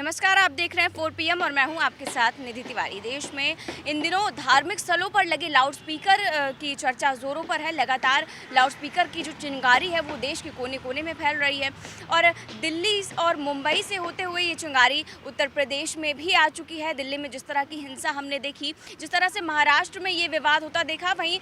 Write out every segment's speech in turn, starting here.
नमस्कार, आप देख रहे हैं 4 PM और मैं हूं आपके साथ निधि तिवारी। देश में इन दिनों धार्मिक स्थलों पर लगे लाउडस्पीकर की चर्चा जोरों पर है। लगातार लाउडस्पीकर की जो चिंगारी है वो देश के कोने कोने में फैल रही है और दिल्ली और मुंबई से होते हुए ये चिंगारी उत्तर प्रदेश में भी आ चुकी है। दिल्ली में जिस तरह की हिंसा हमने देखी, जिस तरह से महाराष्ट्र में ये विवाद होता देखा, वहीं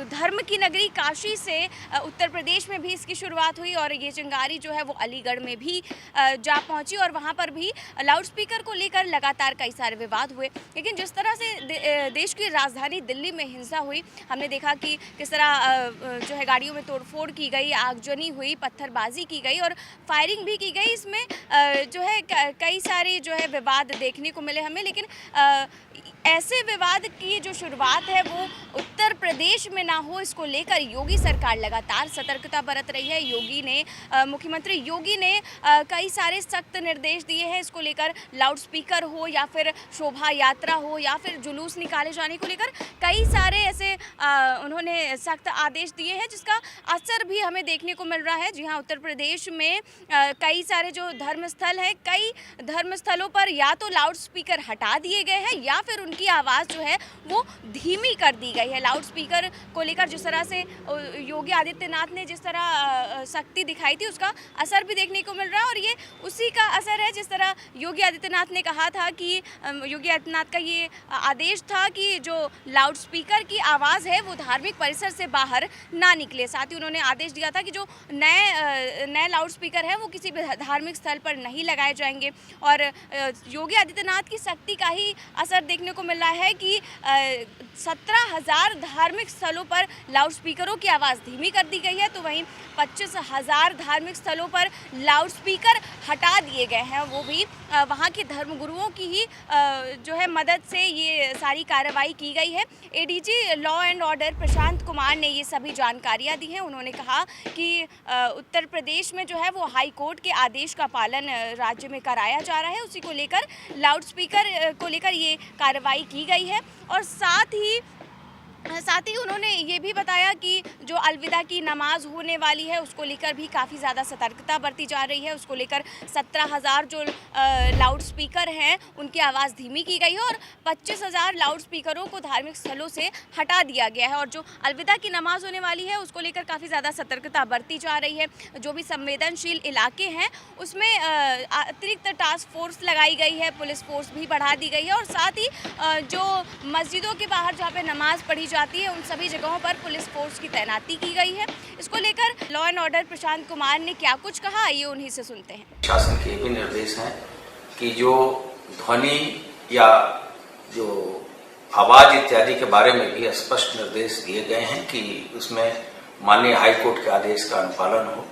धर्म की नगरी काशी से उत्तर प्रदेश में भी इसकी शुरुआत हुई और ये चिंगारी जो है वो अलीगढ़ में भी जा पहुंची और वहाँ पर भी लाउडस्पीकर को लेकर लगातार कई सारे विवाद हुए। लेकिन जिस तरह से देश की राजधानी दिल्ली में हिंसा हुई, हमने देखा कि किस तरह जो है गाड़ियों में तोड़फोड़ की गई, आगजनी हुई, पत्थरबाजी की गई और फायरिंग भी की गई। इसमें जो है कई सारे जो है विवाद देखने को मिले हमें। लेकिन ऐसे विवाद की जो शुरुआत है वो उत्तर प्रदेश में ना हो, इसको लेकर योगी सरकार लगातार सतर्कता बरत रही है। मुख्यमंत्री योगी ने कई सारे सख्त निर्देश दिए हैं। इसको लेकर लाउडस्पीकर हो या फिर शोभा यात्रा हो या फिर जुलूस निकाले जाने को लेकर कई सारे ऐसे उन्होंने सख्त आदेश दिए हैं, जिसका असर भी हमें देखने को मिल रहा है। जी हाँ, उत्तर प्रदेश में कई सारे जो धर्मस्थल हैं, कई धर्मस्थलों पर या तो लाउडस्पीकर हटा दिए गए हैं या फिर उनकी आवाज़ जो है वो धीमी कर दी गई है। लाउडस्पीकर को लेकर जिस तरह से योगी आदित्यनाथ ने जिस तरह सख्ती दिखाई थी, उसका असर भी देखने को मिल रहा है और ये उसी का असर है। जिस तरह योगी आदित्यनाथ ने कहा था कि योगी आदित्यनाथ का ये आदेश था कि जो लाउडस्पीकर की आवाज़ है वो धार्मिक परिसर से बाहर ना निकले। साथ ही उन्होंने आदेश दिया था कि जो नए लाउडस्पीकर है वो किसी भी धार्मिक स्थल पर नहीं लगाए जाएंगे। और योगी आदित्यनाथ की सख्ती का ही असर देखने को मिल रहा है कि 17,000 धार्मिक स्थलों पर लाउडस्पीकरों की आवाज़ धीमी कर दी गई है, तो वहीं 25,000 धार्मिक स्थलों पर लाउडस्पीकर हटा दिए गए हैं। वो भी वहाँ के धर्मगुरुओं की ही जो है मदद से ये सारी कार्रवाई की गई है। ADG law and order Prashant Kumar ने ये सभी जानकारियाँ दी हैं। उन्होंने कहा कि उत्तर प्रदेश में जो है वो हाई कोर्ट के आदेश का पालन राज्य में कराया जा रहा है, उसी को लेकर लाउडस्पीकर को लेकर ये कार्रवाई की गई है। और साथ ही उन्होंने ये भी बताया कि जो अलविदा की नमाज होने वाली है उसको लेकर भी काफ़ी ज़्यादा सतर्कता बरती जा रही है। उसको लेकर 17,000 जो लाउडस्पीकर हैं उनकी आवाज़ धीमी की गई है और 25,000 लाउडस्पीकरों को धार्मिक स्थलों से हटा दिया गया है। और जो अलविदा की नमाज होने वाली है उसको लेकर काफ़ी ज़्यादा सतर्कता बरती जा रही है। जो भी संवेदनशील इलाके हैं उसमें अतिरिक्त टास्क फोर्स लगाई गई है, पुलिस फोर्स भी बढ़ा दी गई है और साथ ही जो मस्जिदों के बाहर जहाँ पर नमाज पढ़ी जाती है उन सभी जगहों पर पुलिस फोर्स की तैनाती की गई है। इसको लेकर law and order Prashant Kumar ने क्या कुछ कहा, ये उन्हीं से सुनते हैं। शासन के भी निर्देश हैं कि जो ध्वनि या जो आवाज इत्यादि के बारे में भी स्पष्ट निर्देश दिए गए हैं कि उसमें माननीय हाई कोर्ट के आदेश का अनुपालन हो।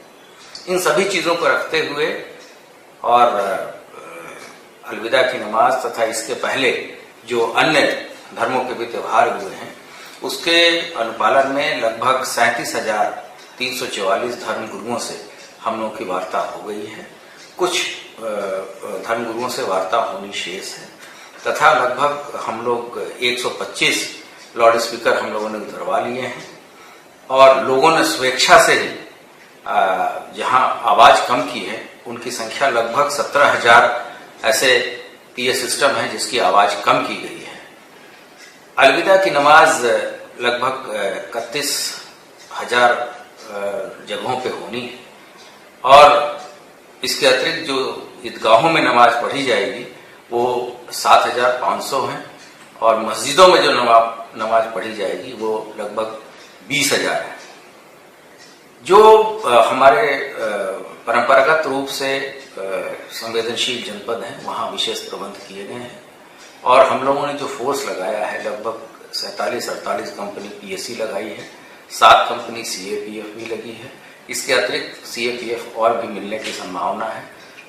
इन सभी चीजों को रखते हुए और अलविदा की नमाज तथा इसके पहले जो अन्य धर्मों के भी त्योहार हुए हैं उसके अनुपालन में लगभग 37,344 धर्मगुरुओं से हम लोगों की वार्ता हो गई है। कुछ धर्मगुरुओं से वार्ता होनी शेष है तथा लगभग हम लोग 125 लाउडस्पीकर हम लोगों ने उतरवा लिए हैं और लोगों ने स्वेच्छा से ही जहां आवाज कम की है उनकी संख्या लगभग 17,000 ऐसे PA सिस्टम है जिसकी आवाज कम की गई है। अलविदा की नमाज लगभग 31,000 जगहों पे होनी है और इसके अतिरिक्त जो ईदगाहों में नमाज पढ़ी जाएगी वो 7,500 हैं और मस्जिदों में जो नमाज पढ़ी जाएगी वो लगभग 20,000 है। जो हमारे परंपरागत रूप से संवेदनशील जनपद हैं वहाँ विशेष प्रबंध किए गए हैं और हम लोगों ने जो फोर्स लगाया है लगभग 47-48 कंपनी PSC लगाई है, 7 कंपनी CAPF भी लगी है। इसके अतिरिक्त CAPF और भी मिलने की संभावना है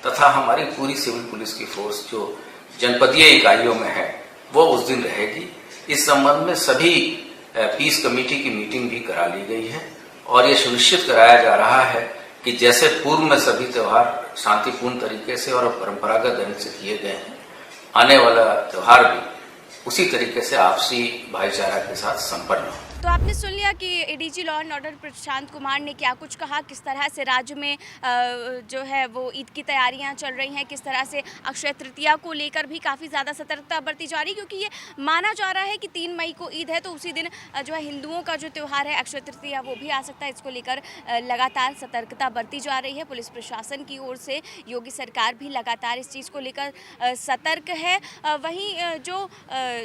तथा हमारी पूरी सिविल पुलिस की फोर्स जो जनपदीय इकाइयों में है वो उस दिन रहेगी। इस संबंध में सभी पीस कमेटी की मीटिंग भी करा ली गई है और ये सुनिश्चित कराया जा रहा है कि जैसे पूर्व में सभी त्योहार शांतिपूर्ण तरीके से और परंपरागत ढंग से किए गए हैं, आने वाला त्योहार भी उसी तरीके से आपसी भाईचारा के साथ संपन्न हो। तो आपने सुन लिया कि ADG law and order Prashant Kumar ने क्या कुछ कहा, किस तरह से राज्य में जो है वो ईद की तैयारियां चल रही हैं, किस तरह से अक्षय तृतीया को लेकर भी काफ़ी ज़्यादा सतर्कता बरती जा रही है, क्योंकि ये माना जा रहा है कि 3 मई को ईद है, तो उसी दिन जो है हिंदुओं का जो त्यौहार है अक्षय तृतीया वो भी आ सकता है। इसको लेकर लगातार सतर्कता बरती जा रही है पुलिस प्रशासन की ओर से। योगी सरकार भी लगातार इस चीज़ को लेकर सतर्क है। वहीं जो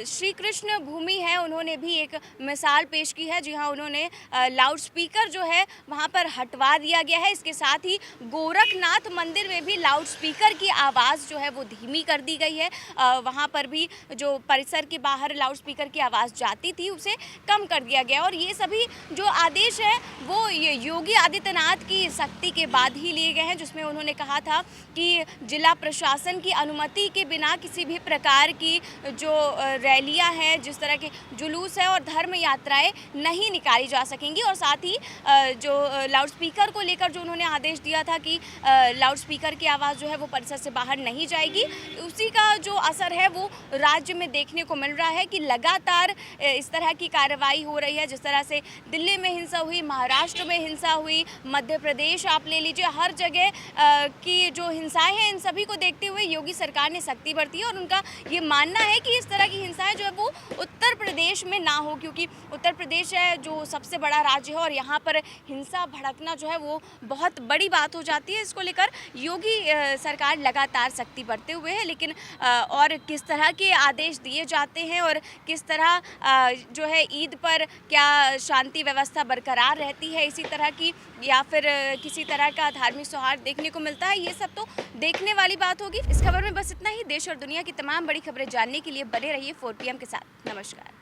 श्री कृष्ण भूमि है उन्होंने भी एक मिसाल पेश की है। जी हाँ, उन्होंने लाउड स्पीकर जो है वहाँ पर हटवा दिया गया है। इसके साथ ही गोरखनाथ मंदिर में भी लाउड स्पीकर की आवाज़ जो है वो धीमी कर दी गई है। वहाँ पर भी जो परिसर के बाहर लाउड स्पीकर की आवाज़ जाती थी उसे कम कर दिया गया। और ये सभी जो आदेश है वो योगी आदित्यनाथ की सख्ती के बाद ही लिए गए हैं, जिसमें उन्होंने कहा था कि जिला प्रशासन की अनुमति के बिना किसी भी प्रकार की जो रैलियां हैं, जिस तरह के जुलूस है और धर्म यात्राएं नहीं निकाली जा सकेंगी। और साथ ही जो लाउड स्पीकर को लेकर जो उन्होंने आदेश दिया था कि लाउड स्पीकर की आवाज़ जो है वो परिसर से बाहर नहीं जाएगी, उसी का जो असर है वो राज्य में देखने को मिल रहा है कि लगातार इस तरह की कार्रवाई हो रही है। जिस तरह से दिल्ली में हिंसा हुई, महाराष्ट्र में हिंसा हुई, मध्य प्रदेश आप ले लीजिए, हर जगह की जो हिंसाएं हैं इन सभी को देखते हुए योगी सरकार ने सख्ती बरती है। और उनका ये मानना है कि इस तरह की हिंसाएं जो है वो उत्तर प्रदेश में ना हो, क्योंकि उत्तर प्रदेश है जो सबसे बड़ा राज्य है और यहाँ पर हिंसा भड़कना जो है वो बहुत बड़ी बात हो जाती है। इसको लेकर योगी सरकार लगातार सख्ती बरते हुए है। लेकिन और किस तरह के आदेश दिए जाते हैं और किस तरह जो है ईद पर क्या शांति व्यवस्था बरकरार रहती है इसी तरह की, या फिर किसी तरह का धार्मिक सौहार्द देखने को मिलता है, ये सब तो देखने वाली बात होगी। इस खबर में बस इतना ही। देश और दुनिया की तमाम बड़ी खबरें जानने के लिए बने रहिए 4 PM के साथ। नमस्कार।